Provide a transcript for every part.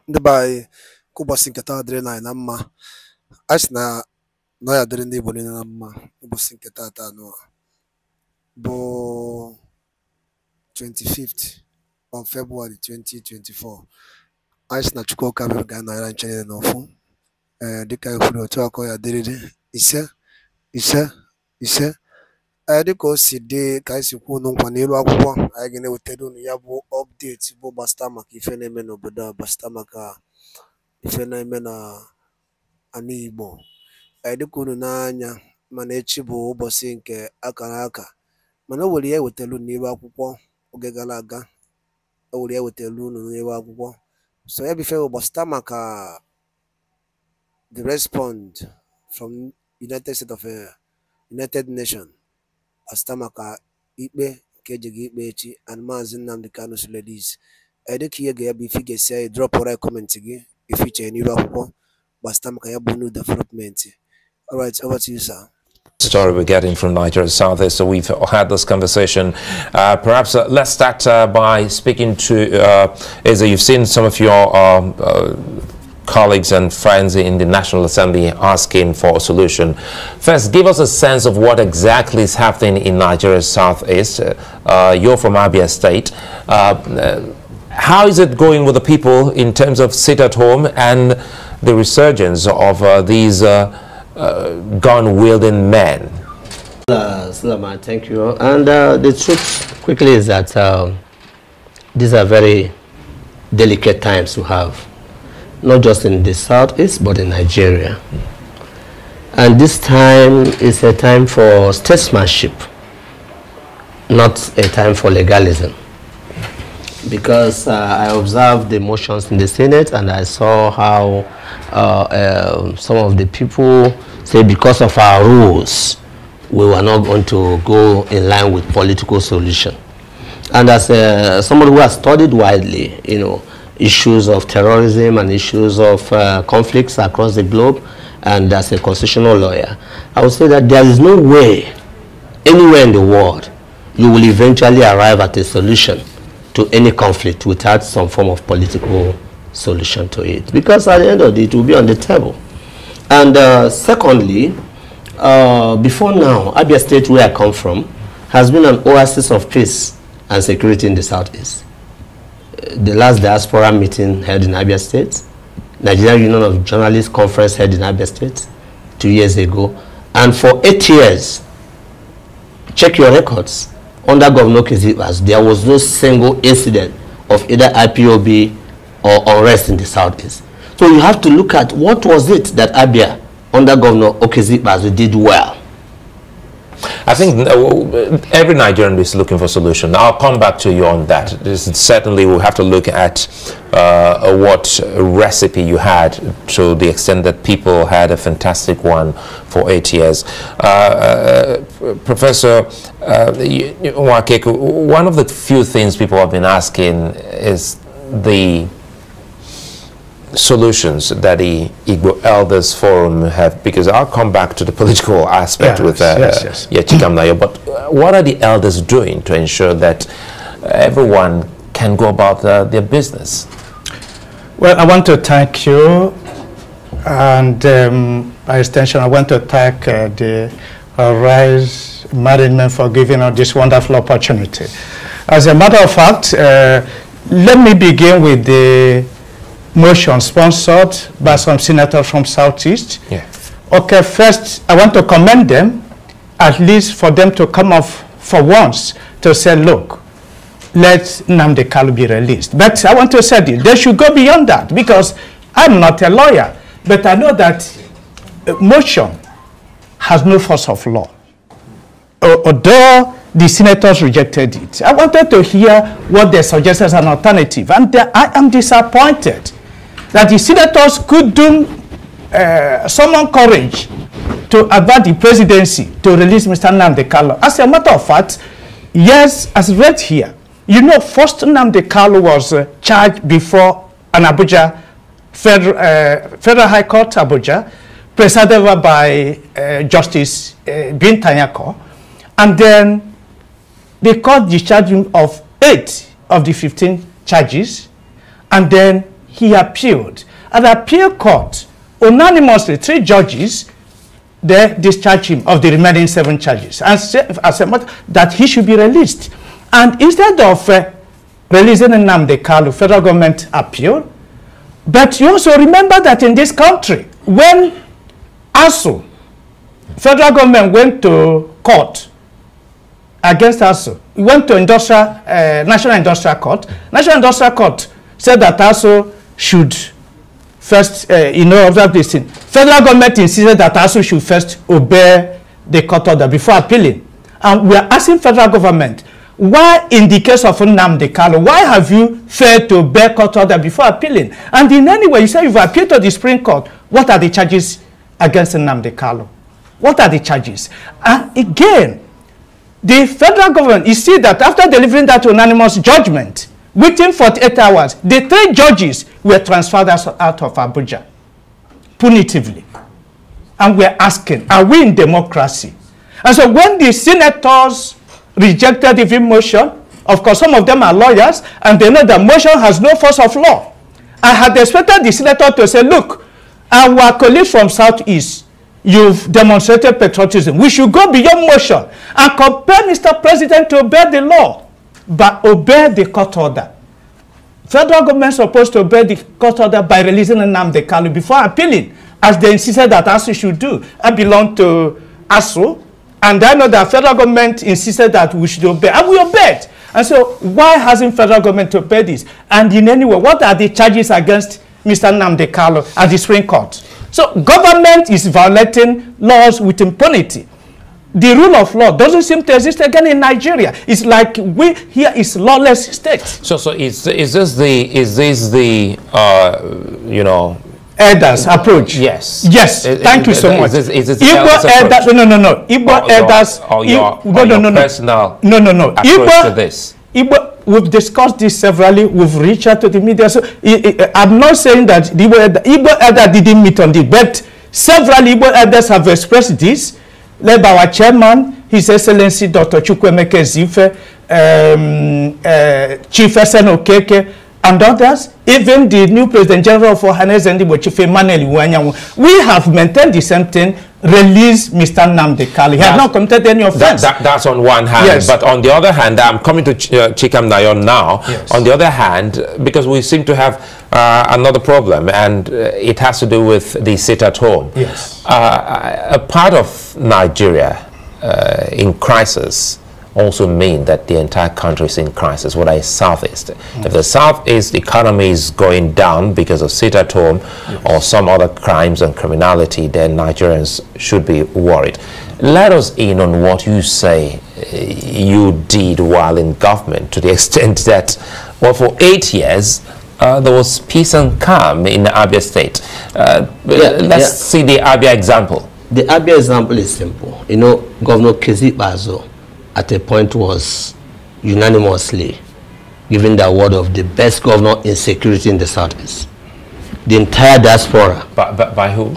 Ndị be anyị ka ụbọchị nke taa dịrị anyị na mma. Anyị sị na ya dịrị ndị Igbo niile na mma. Ụbọchị nke taa bụ 25th of February 2024. Anyị sị na Chukwu Okabịa ga-anọnyere anyị niile n'ọfụ. Dịka anyị kwuru otu akọ ya dịrịrị ise. Dịka o si dị ka anyị si kwuo nkwa n'elu akwụkwọ, anyị ga na-ewetara unu ya bụ ọpdeti bụ gbasata maka ife na-eme n'obodo a, gbasata maka ife na-eme na ala Igbo. Dịka unu n'anya, mana echi bụ ụbọchị nke akara aka, mana o were ya ewetara unu n'elu akwụkwọ oge gara aga. O were ya ewetara unu n'elu akwụkwọ, so ya bụ ife bụ gbasata maka the response from United Nations gbasata maka ikpe nke ejighị ikpe echi and Maazị Nnamdi Kanu'S ladies. Dịka ihe ga-ya bụ ife ga-esi anyị drop right comment gị ife iche n'iru akwụkwọ gbasata maka ya bụ new development. All right, over to you, sir. Story we're getting from Nigeria Southeast. So we've had this conversation. Perhaps let's start by speaking to Eze. You've seen some of your colleagues and friends in the National Assembly asking for a solution. First, give us a sense of what exactly is happening in Nigeria's Southeast. You're from Abia State. How is it going with the people in terms of sit at home and the resurgence of these gun-wielding men? Sulaiman, thank you. And the truth quickly is that these are very delicate times to have, not just in the Southeast, but in Nigeria. And this time is a time for statesmanship, not a time for legalism. Because I observed the motions in the Senate and I saw how some of the people say because of our rules, we were not going to go in line with political solution. And as somebody who has studied widely, you know, issues of terrorism and issues of conflicts across the globe, and as a constitutional lawyer, I would say that there is no way anywhere in the world you will eventually arrive at a solution to any conflict without some form of political solution to it. Because at the end of the day, it will be on the table. And secondly, before now, Abia State, where I come from, has been an oasis of peace and security in the Southeast. The last diaspora meeting held in Abia State, Nigerian Union of Journalists conference held in Abia State 2 years ago, and for 8 years, check your records, under Governor Kizibas, there was no single incident of either IPOB or unrest in the Southeast. So you have to look at what was it that Abia, under Governor Okezikbazu, did well. I think every Nigerian is looking for a solution. I'll come back to you on that. Certainly we'll have to look at what recipe you had, to the extent that people had a fantastic one for 8 years. Professor Nwakeku, one of the few things people have been asking is the solutions that the Igbo Elders Forum have, because I'll come back to the political aspect with Chikam Nayo, but what are the elders doing to ensure that everyone can go about their business? Well, I want to thank you, and by extension, I want to thank the Rise management for giving us this wonderful opportunity. As a matter of fact, let me begin with the motion sponsored by some senators from Southeast. Yeah. Okay, first, I want to commend them, at least for them to come up for once to say, look, let Nnamdi Kanu be released. But I want to say this, they should go beyond that, because I'm not a lawyer, but I know that motion has no force of law. Although the senators rejected it, I wanted to hear what they suggested as an alternative, and I am disappointed that the senators couldn't summon courage to avert the presidency to release Mr. Nnamdi Kanu. As a matter of fact, yes, as read here, you know, first Nnamdi Kanu was charged before an Abuja Federal High Court, Abuja, presided over by Justice Bin Tanyako, and then the court discharged him of 8 of the 15 charges, and then he appealed. At the appeal court, unanimously, 3 judges, they discharged him of the remaining 7 charges and said that he should be released. And instead of releasing Nnamdi Kanu, federal government appealed. But you also remember that in this country, when ASU, federal government went to court against ASU, it went to National Industrial Court. National Industrial Court said that ASU should first, observe this thing. Federal government insisted that ASU should first obey the court order before appealing. And we are asking federal government, why in the case of Nnamdi Kanu, why have you failed to obey court order before appealing? And in any way, you say you've appealed to the Supreme Court. What are the charges against Nnamdi Kanu? What are the charges? And again, the federal government, you see that after delivering that unanimous judgment, within 48 hours, the 3 judges were transferred out of Abuja punitively. And we're asking, are we in democracy? And so when the senators rejected the motion, of course, some of them are lawyers, and they know that motion has no force of law. I had expected the senator to say, look, our colleagues from Southeast, you've demonstrated patriotism. We should go beyond motion and compel Mr. President to obey the law, but obey the court order. Federal government is supposed to obey the court order by releasing Nnamdi Kanu before appealing, as they insisted that ASU should do. I belong to ASU, and I know that federal government insisted that we should obey, and we obeyed. And so why hasn't federal government obeyed this? And in any way, what are the charges against Mr. Nnamdi Kanu at the Supreme Court? So government is violating laws with impunity. The rule of law doesn't seem to exist again in Nigeria. It's like we here is lawless state. So is this the elders approach? Yes. Yes. Thank you so much. Is this Igbo elders? No. Igbo elders. Your personal approach to this. Igbo, we've discussed this severally. We've reached out to the media. So I'm not saying that the Igbo elder didn't meet on it, but several Igbo elders have expressed this, led by our chairman, His Excellency Dr. Chukwemeke Zife, Chief SN Okeke, and others, even the new President General for Hanes and Chief Emmanuel Iwanyanwu. We have maintained the same thing. Release Mr. Nnamdi Kanu. He has not committed any offense. That's on one hand. Yes. But on the other hand, I'm coming to Chikam Nayon now. Yes. On the other hand, because we seem to have another problem, and it has to do with the sit at home. Yes. A part of Nigeria in crisis also mean that the entire country is in crisis, whether it's Southeast. If the Southeast economy is going down because of sit at home or some other crimes and criminality, then Nigerians should be worried. Let us in on what you say you did while in government, to the extent that, well, for 8 years, there was peace and calm in Abia State. Let's see the Abia example. The Abia example is simple. You know, Governor Kezi Bazo at a point was unanimously given the award of the best governor in security in the Southeast. The entire diaspora. By who?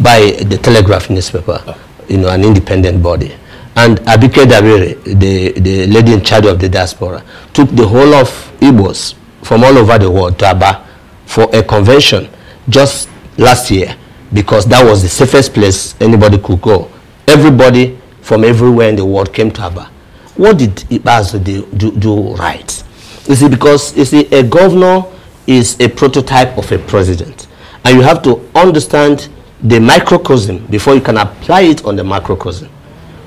By the Telegraph newspaper, an independent body. And Abike Dabiri, the lady in charge of the diaspora, took the whole of Igbos from all over the world to Aba for a convention just last year, because that was the safest place anybody could go. Everybody from everywhere in the world came to Aba. What did Ibazo do right? You see, because a governor is a prototype of a president, and you have to understand the microcosm before you can apply it on the macrocosm.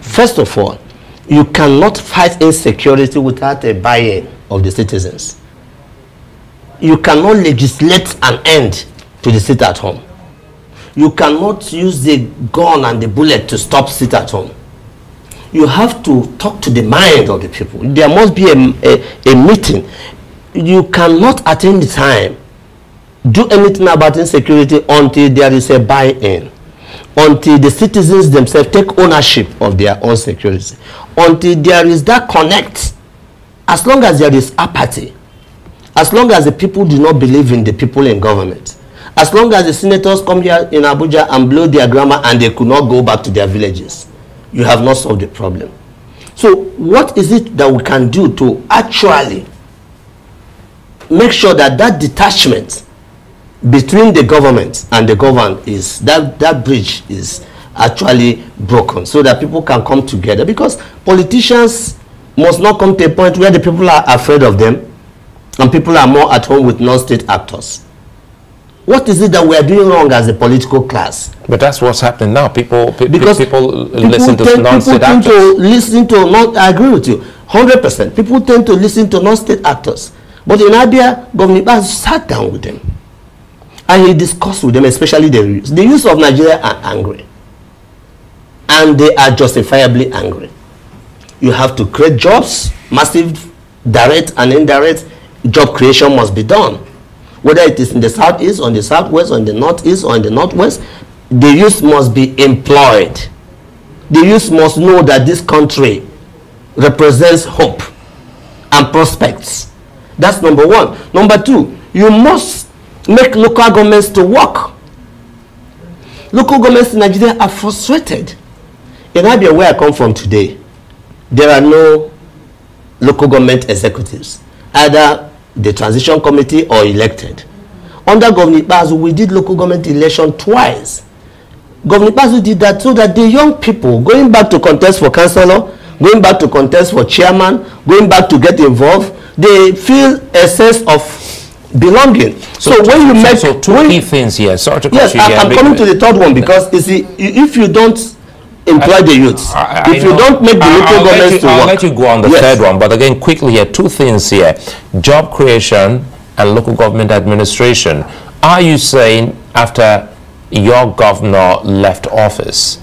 First of all, you cannot fight insecurity without a buy-in of the citizens. You cannot legislate an end to the sit at home. You cannot use the gun and the bullet to stop sit at home. You have to talk to the mind of the people. There must be a meeting. You cannot at any time do anything about insecurity until there is a buy-in, until the citizens themselves take ownership of their own security, until there is that connect. As long as there is apathy, as long as the people do not believe in the people in government, as long as the senators come here in Abuja and blow their grammar and they could not go back to their villages, you have not solved the problem. So what is it that we can do to actually make sure that that detachment between the government and the governed is that bridge is actually broken, so that people can come together, because politicians must not come to a point where the people are afraid of them and people are more at home with non-state actors. What is it that we are doing wrong as a political class? But that's what's happening now. People listen to non-state actors. I agree with you 100%. People tend to listen to non-state actors. But in Abia, Governor Ibas sat down with them and he discussed with them, especially the youth. The youth of Nigeria are angry, and they are justifiably angry. You have to create jobs, massive direct and indirect job creation must be done. Whether it is in the southeast, on the southwest, on the northeast, or in the northwest, the youth must be employed. The youth must know that this country represents hope and prospects. That's number one. Number two, you must make local governments to work. Local governments in Nigeria are frustrated. In Abia, where I come from today, there are no local government executives, either the transition committee or elected. Under Governor Bazu, we did local government election twice. Governor Bazu did that so that the young people going back to contest for councillor, going back to contest for chairman, going back to get involved, they feel a sense of belonging. So when you make two key things here. Sorry to yes, I'm coming to the third one, because you see, if you don't employ the youths, if you don't make the local governments to work. I'll let you go on the third one, but again, quickly here, two things here: job creation and local government administration. Are you saying after your governor left office,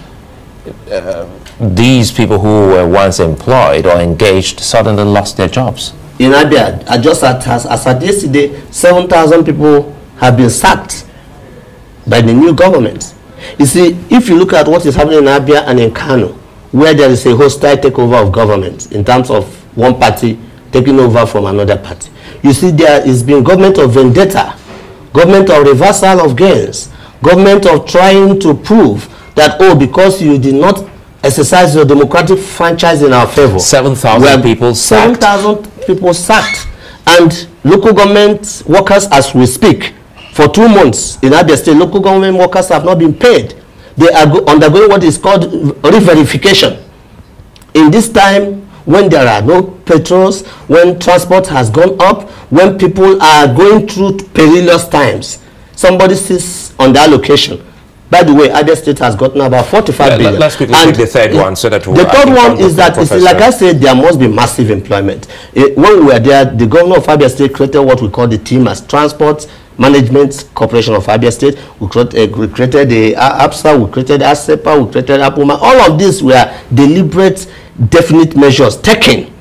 these people who were once employed or engaged suddenly lost their jobs? In Abia, as at yesterday, 7,000 people have been sacked by the new government. You see, if you look at what is happening in Abia and in Kano, where there is a hostile takeover of government in terms of one party taking over from another party, you see there is being government of vendetta, government of reversal of gains, government of trying to prove that, oh, because you did not exercise your democratic franchise in our favor. 7,000 people sacked. 7,000 people sacked. And local government workers, as we speak, for 2 months in Abia State, local government workers have not been paid. They are undergoing what is called re-verification. In this time, when there are no patrols, when transport has gone up, when people are going through perilous times, somebody sits on that location. By the way, Abia State has gotten about 45 billion. Let's quickly take the third one so that the third one is that, like I said, there must be massive employment. When we were there, the governor of Abia State created what we call the team as Transport Management Corporation of Abia State. We created the APSA, we created ASEPA, we created APUMA. All of these were deliberate, definite measures taken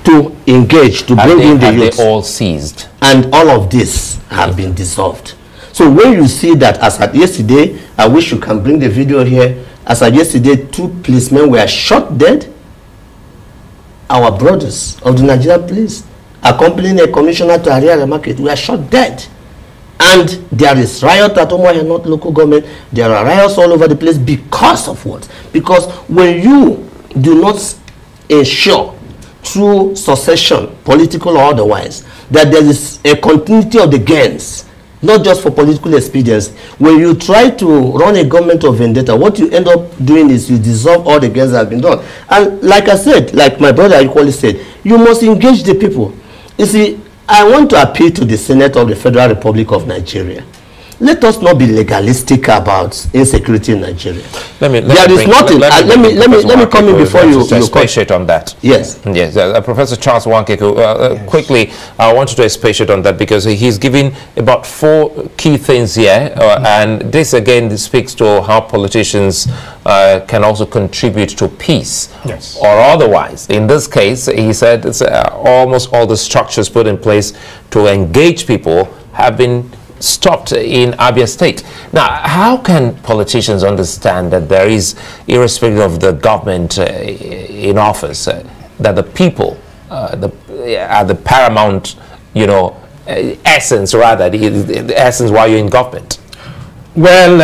to engage, to bring in the youth. They all seized. And all of this have been dissolved. So when you see that, as at yesterday, I wish you can bring the video here, as at yesterday, 2 policemen were shot dead. Our brothers of the Nigerian police, accompanying a commissioner to Ariara Market, were shot dead. And there is riot at Omoya, not local government. There are riots all over the place because of what? Because when you do not ensure through succession, political or otherwise, that there is a continuity of the gains, not just for political expedience. When you try to run a government of vendetta, what you end up doing is you dissolve all the gains that have been done. And like I said, like my brother equally said, you must engage the people. You see, I want to appeal to the Senate of the Federal Republic of Nigeria. Let us not be legalistic about insecurity in Nigeria. Let me come in before you expatiate on that. Yes. Yes. Professor Charles Wankeku, yes. Quickly, I want you to expatiate on that, because he's giving about 4 key things here, and this again speaks to how politicians can also contribute to peace, yes, or otherwise. In this case, he said it's almost all the structures put in place to engage people have been stopped in Abia State. Now, how can politicians understand that there is, irrespective of the government in office, that the people are the paramount, essence, rather, the essence why you're in government? Well,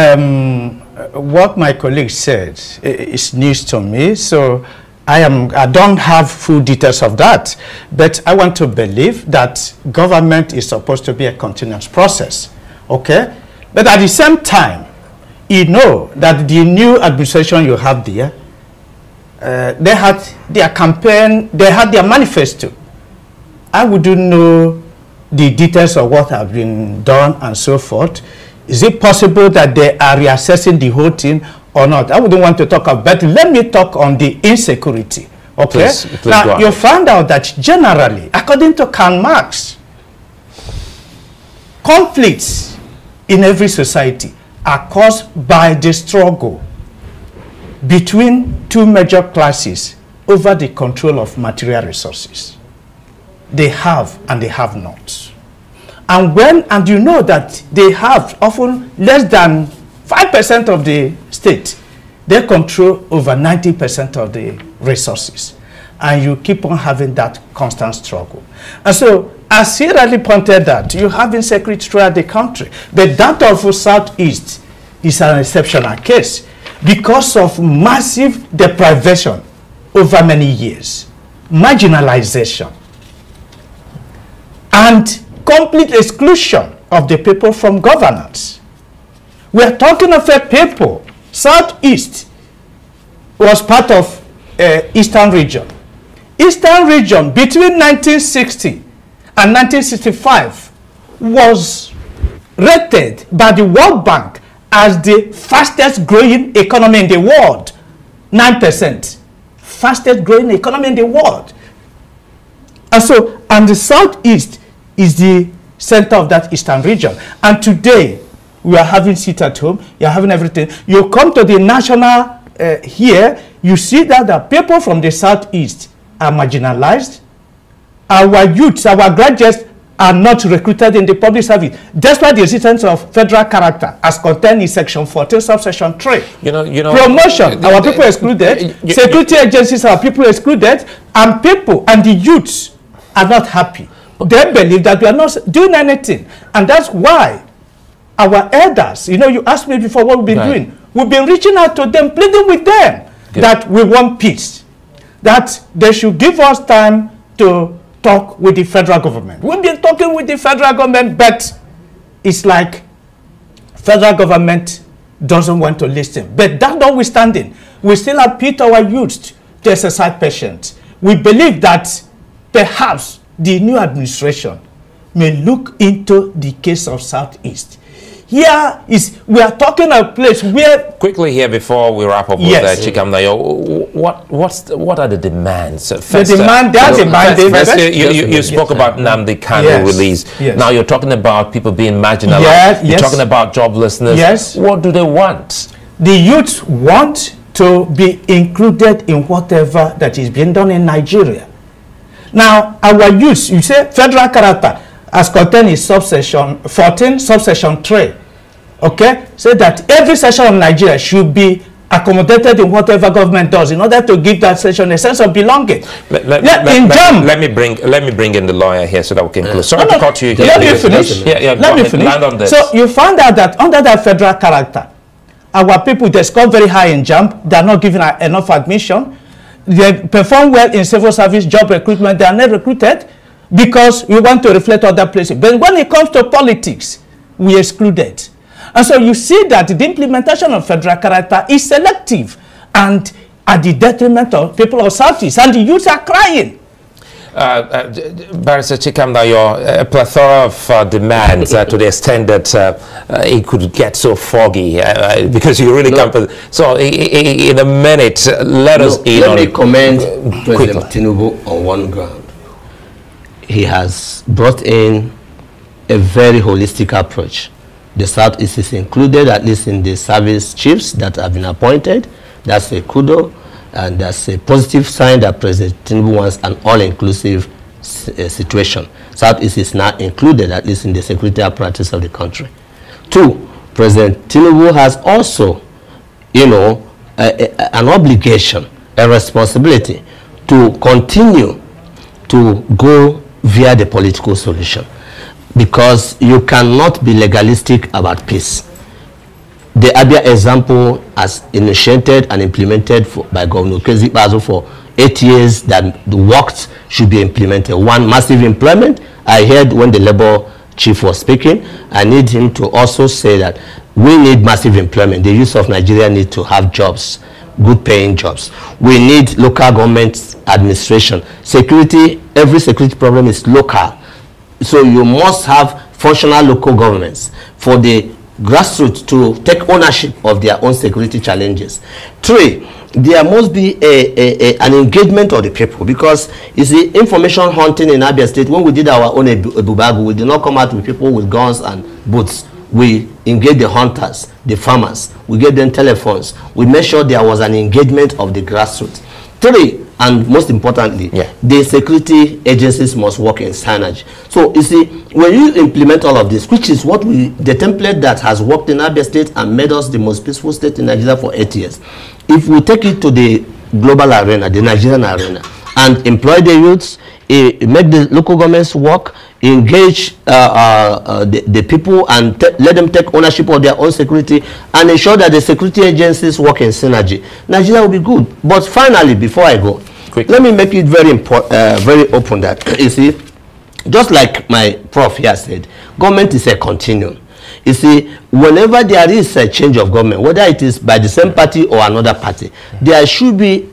what my colleague said is news to me, so I don't have full details of that, but I want to believe that government is supposed to be a continuous process. Okay? But at the same time, you know that the new administration you have there, they had their campaign, they had their manifesto. I wouldn't know the details of what have been done and so forth. Is it possible that they are reassessing the whole thing or not? I wouldn't want to talk about, but let me talk on the insecurity. Okay? Please now, you found out that generally, according to Karl Marx, conflicts in every society are caused by the struggle between two major classes over the control of material resources. They have and they have not. And you know that they have often less than 5% of the state. They control over 90% of the resources. And you keep on having that constant struggle. And so, as he rightly pointed out, you have insecurity throughout the country. But that of Southeast is an exceptional case because of massive deprivation over many years, marginalization, and complete exclusion of the people from governance. We are talking of a people. Southeast was part of Eastern region. Eastern region between 1960 and 1965 was rated by the World Bank as the fastest growing economy in the world. 9%. Fastest growing economy in the world. And so, and the Southeast is the center of that Eastern region. And today, we are having sit at home, you are having everything. You come to the national here, you see that the people from the Southeast are marginalized. Our youths, our graduates are not recruited in the public service, despite the existence of federal character as contained in Section 14, subsection 3. Promotion, our people excluded. Security agencies, our people excluded. And people and the youths are not happy. They believe that we are not doing anything. And that's why our elders, you asked me before what we've been doing. We've been reaching out to them, pleading with them that we want peace, that they should give us time to talk with the federal government. We've been talking with the federal government, but it's like federal government doesn't want to listen. But that notwithstanding, we still appeal to our youth to exercise patience. We believe that perhaps the new administration may look into the case of Southeast. Here is, we are talking a place where... Quickly here before we wrap up with Chikam Nayo, what are the demands? First, you spoke about Nnamdi Kanu release. Yes. Now you're talking about people being marginalized. You're talking about joblessness. Yes. What do they want? The youth want to be included in whatever that is being done in Nigeria. Now, our youth, you say federal character, as contained in subsection 14, subsection 3, okay, say that every section of Nigeria should be accommodated in whatever government does in order to give that section a sense of belonging. Let me bring in the lawyer here so that we can close. Sorry to cut you here. Let me finish. Let me finish. Land on this. So you found out that under that federal character, our people, they score very high in JAMB. They are not given enough admission. They perform well in civil service job recruitment. They are not recruited because we want to reflect other places. But when it comes to politics, we excluded. And so you see that the implementation of federal character is selective and at the detriment of people of Southeast. And the youth are crying. Barrister Chikam Nayo, a plethora of demands to the extent that it could get so foggy because you really can't. So in a minute, let me comment President Tinubu on one ground. He has brought in a very holistic approach. The Southeast is included, at least in the service chiefs that have been appointed. That's a kudo, and that's a positive sign that President Tinubu wants an all-inclusive situation. Southeast is now included, at least in the security apparatus of the country. 2, President Tinubu has also, an obligation, a responsibility to continue to go via the political solution, because you cannot be legalistic about peace. The Abia example, as initiated and implemented by Governor Kezi Bazo for 8 years, that the works should be implemented. One, massive employment. I heard when the labor Chief was speaking, I need him to also say that we need massive employment. The youth of Nigeria need to have jobs, good paying jobs. We need local government administration. Security, every security problem is local. So you must have functional local governments for the grassroots to take ownership of their own security challenges. 3, there must be an engagement of the people, because you see, information hunting in Abia State, when we did our own Ebubagu, we did not come out with people with guns and boots. We engaged the hunters, the farmers, we gave them telephones, we made sure there was an engagement of the grassroots. 3, and most importantly, the security agencies must work in synergy. So you see, when you implement all of this, which is what the template that has worked in Abia State and made us the most peaceful state in Nigeria for 8 years, if we take it to the global arena, the Nigerian arena, and employ the youths, make the local governments work, engage the people, and let them take ownership of their own security, and ensure that the security agencies work in synergy, Nigeria will be good. But finally, before I go, let me make it very important, very open that, you see, just like my prof here said, government is a continuum. You see, whenever there is a change of government, whether it is by the same party or another party, there should be.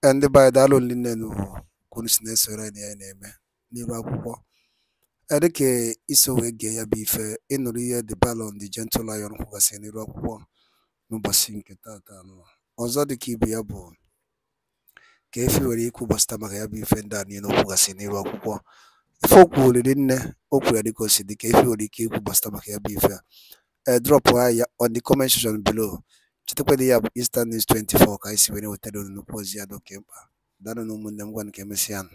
And by that only consciousness Nirapo. Edeke isowe gay beef in the ballon, the gentle lion who was in Nirapo. No basing tata no. Also the key be a bone. Kefi were equal bastamaka beef and dan, who was in Nirapo. Folk would didn't open the cosi, the kefi or the key who bastamaka beef. Drop wire on the comment section below. Chitapedi Eastern News 24, Kaisi when you tell you no pose ya do kempa. Dano no mun them one kemesian.